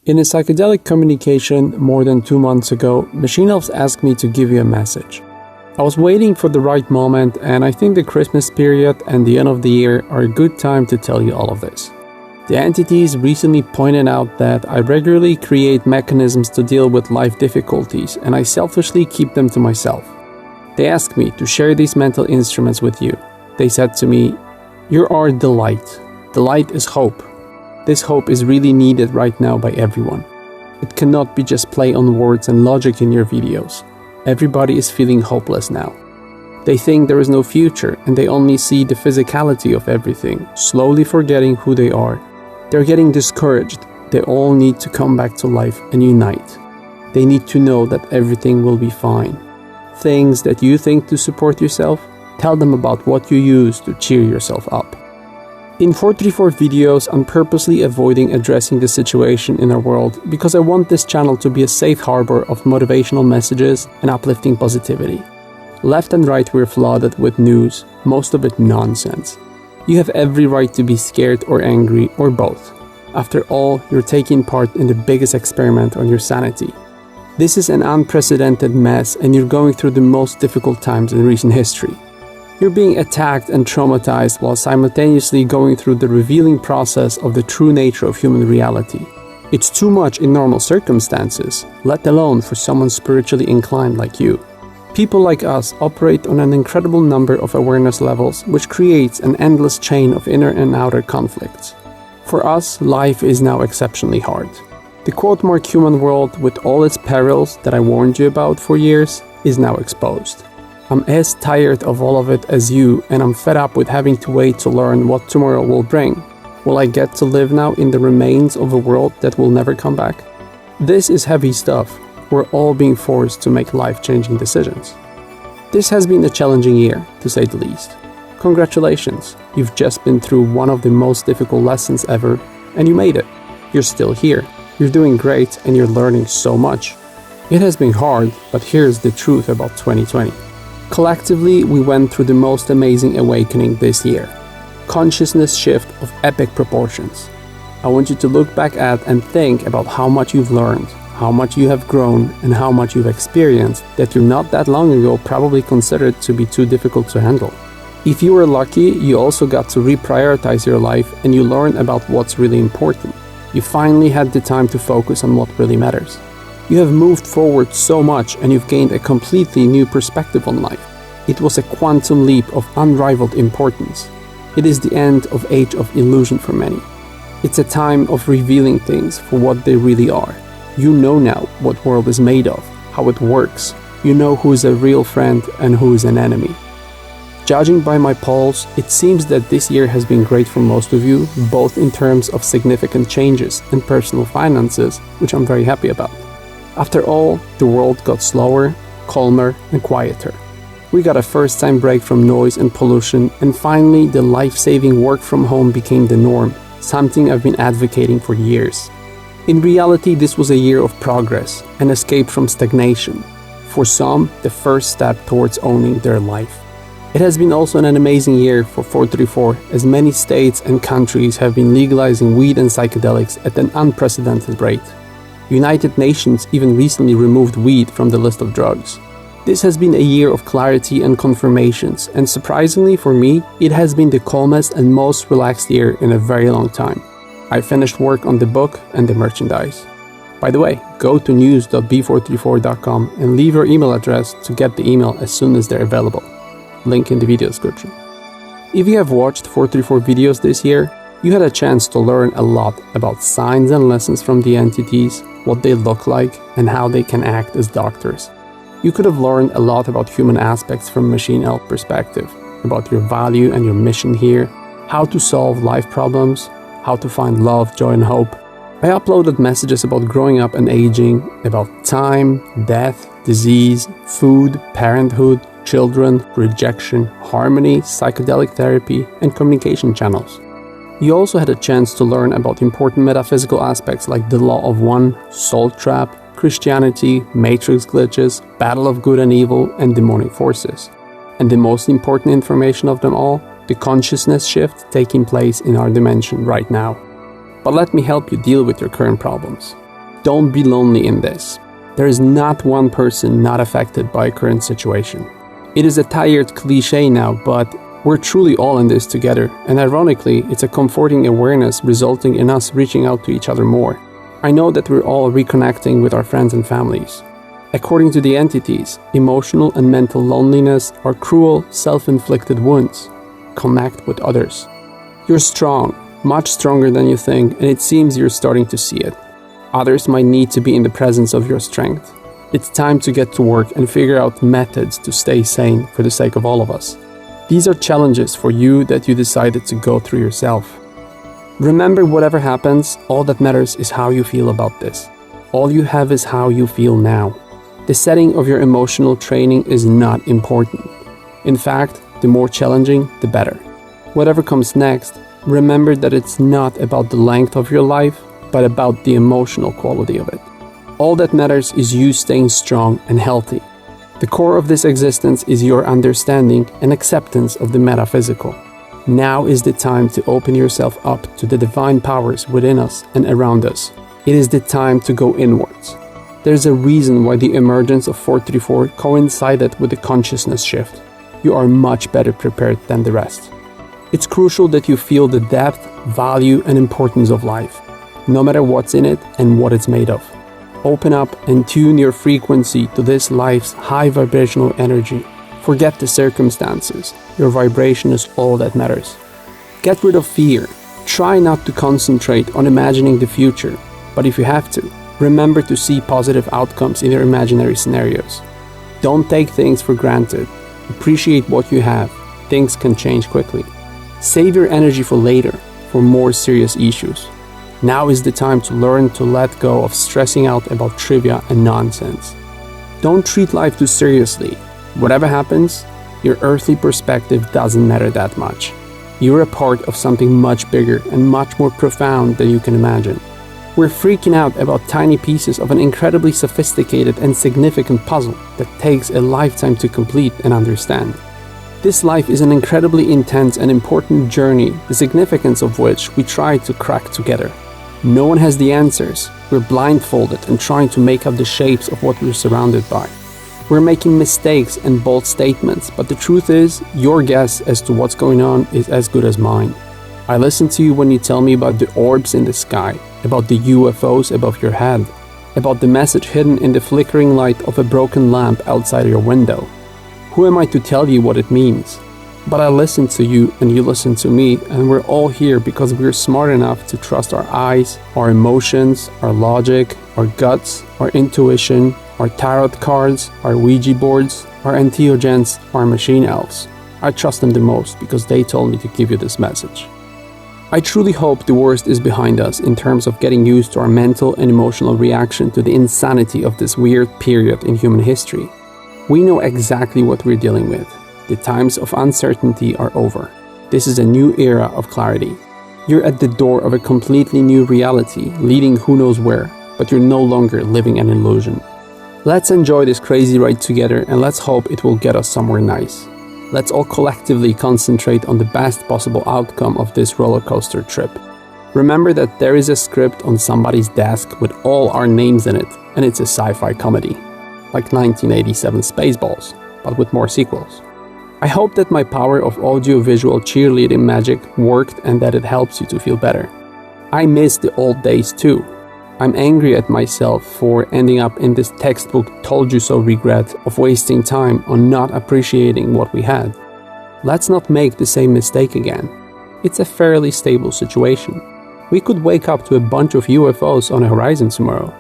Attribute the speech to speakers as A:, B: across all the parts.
A: In a psychedelic communication more than 2 months ago, Machine Elves asked me to give you a message. I was waiting for the right moment, and I think the Christmas period and the end of the year are a good time to tell you all of this. The entities recently pointed out that I regularly create mechanisms to deal with life difficulties, and I selfishly keep them to myself. They asked me to share these mental instruments with you. They said to me, "You are the light. The light is hope. This hope is really needed right now by everyone. It cannot be just play on words and logic in your videos. Everybody is feeling hopeless now. They think there is no future and they only see the physicality of everything, slowly forgetting who they are. They're getting discouraged. They all need to come back to life and unite. They need to know that everything will be fine. Things that you think to support yourself, tell them about what you use to cheer yourself up." In 434 videos, I'm purposely avoiding addressing the situation in our world because I want this channel to be a safe harbor of motivational messages and uplifting positivity. Left and right we're flooded with news, most of it nonsense. You have every right to be scared or angry or both. After all, you're taking part in the biggest experiment on your sanity. This is an unprecedented mess and you're going through the most difficult times in recent history. You're being attacked and traumatized while simultaneously going through the revealing process of the true nature of human reality. It's too much in normal circumstances, let alone for someone spiritually inclined like you. People like us operate on an incredible number of awareness levels, which creates an endless chain of inner and outer conflicts. For us, life is now exceptionally hard. The quote-mark human world, with all its perils that I warned you about for years, is now exposed. I'm as tired of all of it as you, and I'm fed up with having to wait to learn what tomorrow will bring. Will I get to live now in the remains of a world that will never come back? This is heavy stuff. We're all being forced to make life-changing decisions. This has been a challenging year, to say the least. Congratulations, you've just been through one of the most difficult lessons ever, and you made it. You're still here. You're doing great, and you're learning so much. It has been hard, but here's the truth about 2020. Collectively, we went through the most amazing awakening this year. Consciousness shift of epic proportions. I want you to look back at and think about how much you've learned, how much you have grown, and how much you've experienced that you not that long ago probably considered to be too difficult to handle. If you were lucky, you also got to reprioritize your life and you learned about what's really important. You finally had the time to focus on what really matters. You have moved forward so much and you've gained a completely new perspective on life. It was a quantum leap of unrivaled importance. It is the end of age of illusion for many. It's a time of revealing things for what they really are. You know now what world is made of, how it works. You know who is a real friend and who is an enemy. Judging by my polls, it seems that this year has been great for most of you, both in terms of significant changes and personal finances, which I'm very happy about. After all, the world got slower, calmer, and quieter. We got a first-time break from noise and pollution, and finally the life-saving work from home became the norm, something I've been advocating for years. In reality, this was a year of progress, an escape from stagnation. For some, the first step towards owning their life. It has been also an amazing year for 434, as many states and countries have been legalizing weed and psychedelics at an unprecedented rate. United Nations even recently removed weed from the list of drugs. This has been a year of clarity and confirmations, and surprisingly for me, it has been the calmest and most relaxed year in a very long time. I finished work on the book and the merchandise. By the way, go to news.b434.com and leave your email address to get the email as soon as they're available. Link in the video description. If you have watched 434 videos this year, you had a chance to learn a lot about signs and lessons from the entities, what they look like, and how they can act as doctors. You could have learned a lot about human aspects from Machine Elf perspective, about your value and your mission here, how to solve life problems, how to find love, joy, and hope. I uploaded messages about growing up and aging, about time, death, disease, food, parenthood, children, rejection, harmony, psychedelic therapy, and communication channels. You also had a chance to learn about important metaphysical aspects like the law of one, soul trap, Christianity, matrix glitches, battle of good and evil, and demonic forces. And the most important information of them all, the consciousness shift taking place in our dimension right now. But let me help you deal with your current problems. Don't be lonely in this. There is not one person not affected by a current situation. It is a tired cliche now, but we're truly all in this together, and ironically, it's a comforting awareness resulting in us reaching out to each other more. I know that we're all reconnecting with our friends and families. According to the entities, emotional and mental loneliness are cruel, self-inflicted wounds. Connect with others. You're strong, much stronger than you think, and it seems you're starting to see it. Others might need to be in the presence of your strength. It's time to get to work and figure out methods to stay sane for the sake of all of us. These are challenges for you that you decided to go through yourself. Remember, whatever happens, all that matters is how you feel about this. All you have is how you feel now. The setting of your emotional training is not important. In fact, the more challenging, the better. Whatever comes next, remember that it's not about the length of your life, but about the emotional quality of it. All that matters is you staying strong and healthy. The core of this existence is your understanding and acceptance of the metaphysical. Now is the time to open yourself up to the divine powers within us and around us. It is the time to go inwards. There's a reason why the emergence of 434 coincided with the consciousness shift. You are much better prepared than the rest. It's crucial that you feel the depth, value, and importance of life, no matter what's in it and what it's made of. Open up and tune your frequency to this life's high vibrational energy. Forget the circumstances. Your vibration is all that matters. Get rid of fear. Try not to concentrate on imagining the future, but if you have to, remember to see positive outcomes in your imaginary scenarios. Don't take things for granted. Appreciate what you have. Things can change quickly. Save your energy for later, for more serious issues. Now is the time to learn to let go of stressing out about trivia and nonsense. Don't treat life too seriously. Whatever happens, your earthly perspective doesn't matter that much. You're a part of something much bigger and much more profound than you can imagine. We're freaking out about tiny pieces of an incredibly sophisticated and significant puzzle that takes a lifetime to complete and understand. This life is an incredibly intense and important journey, the significance of which we try to crack together. No one has the answers. We're blindfolded and trying to make out the shapes of what we're surrounded by. We're making mistakes and bold statements, but the truth is, your guess as to what's going on is as good as mine. I listen to you when you tell me about the orbs in the sky, about the UFOs above your head, about the message hidden in the flickering light of a broken lamp outside your window. Who am I to tell you what it means? But I listen to you and you listen to me, and we're all here because we're smart enough to trust our eyes, our emotions, our logic, our guts, our intuition, our tarot cards, our Ouija boards, our entheogens, our machine elves. I trust them the most because they told me to give you this message. I truly hope the worst is behind us in terms of getting used to our mental and emotional reaction to the insanity of this weird period in human history. We know exactly what we're dealing with. The times of uncertainty are over. This is a new era of clarity. You're at the door of a completely new reality, leading who knows where, but you're no longer living an illusion. Let's enjoy this crazy ride together, and let's hope it will get us somewhere nice. Let's all collectively concentrate on the best possible outcome of this roller coaster trip. Remember that there is a script on somebody's desk with all our names in it, and it's a sci-fi comedy. Like 1987 Spaceballs, but with more sequels. I hope that my power of audio-visual cheerleading magic worked and that it helps you to feel better. I miss the old days too. I'm angry at myself for ending up in this textbook told you so regret of wasting time on not appreciating what we had. Let's not make the same mistake again. It's a fairly stable situation. We could wake up to a bunch of UFOs on the horizon tomorrow.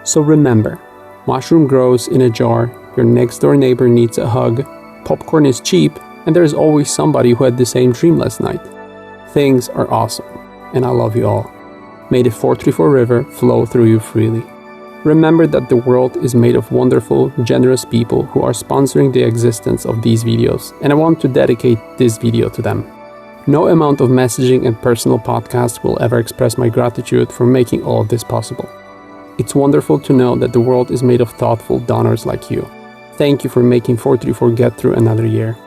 A: So remember, mushroom grows in a jar, your next door neighbor needs a hug, popcorn is cheap, and there's always somebody who had the same dream last night. Things are awesome, and I love you all. May the 434 river flow through you freely. Remember that the world is made of wonderful, generous people who are sponsoring the existence of these videos, and I want to dedicate this video to them. No amount of messaging and personal podcasts will ever express my gratitude for making all of this possible. It's wonderful to know that the world is made of thoughtful donors like you. Thank you for making 434 get through another year.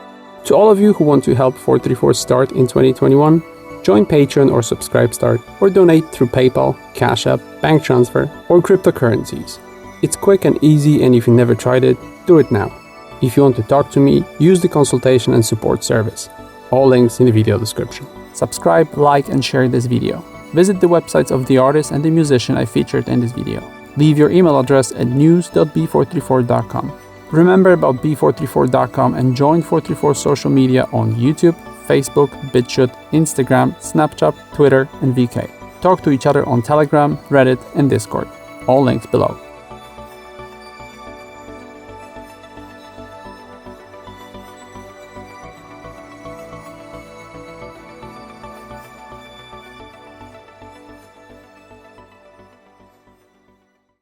A: To all of you who want to help 434 start in 2021, Join Patreon or Subscribestar, or donate through PayPal, CashApp, bank transfer, or cryptocurrencies. It's quick and easy, and if you never tried it, do it now. If you want to talk to me, use the consultation and support service. All links in the video description. Subscribe, like, and share this video. Visit the websites of the artist and the musician I featured in this video. Leave your email address at news.b434.com. Remember about b434.com and join 434 social media on YouTube, Facebook, BitChute, Instagram, Snapchat, Twitter, and VK. Talk to each other on Telegram, Reddit, and Discord. All links below.